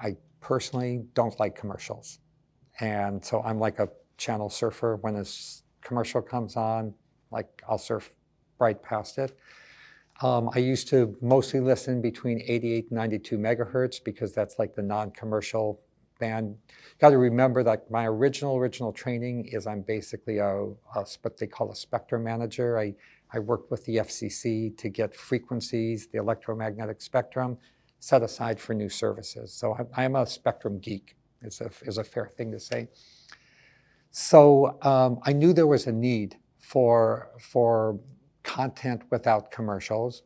I personally don't like commercials. And so I'm like a channel surfer. When a commercial comes on, like I'll surf right past it. I used to mostly listen between 88 and 92 megahertz because that's like the non-commercial band. Got to remember that my original training is I'm basically what they call a spectrum manager. I worked with the FCC to get frequencies, the electromagnetic spectrum, set aside for new services. So I'm a spectrum geek, is a fair thing to say. So I knew there was a need for content without commercials.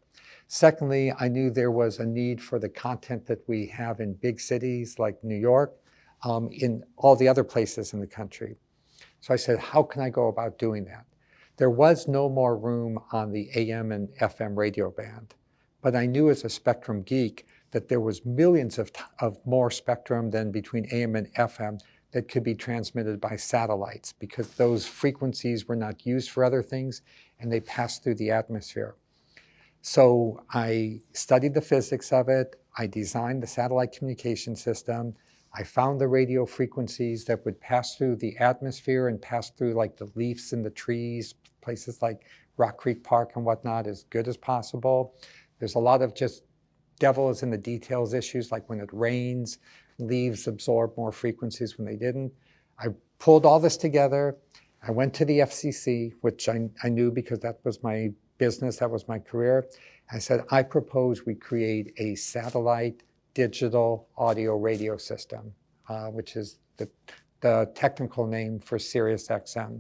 Secondly, I knew there was a need for the content that we have in big cities like New York, in all the other places in the country. So I said, how can I go about doing that? There was no more room on the AM and FM radio band, but I knew as a spectrum geek that there was millions of more spectrum than between AM and FM that could be transmitted by satellites because those frequencies were not used for other things and they passed through the atmosphere. So I studied the physics of it. I designed the satellite communication system. I found the radio frequencies that would pass through the atmosphere and pass through like the leaves in the trees, places like Rock Creek Park and whatnot, as good as possible. There's a lot of just devil is in the details issues, like when it rains, leaves absorb more frequencies when they didn't. I pulled all this together. I went to the FCC, which I knew because that was my business, that was my career. I said, I propose we create a satellite digital audio radio system, which is the technical name for Sirius XM.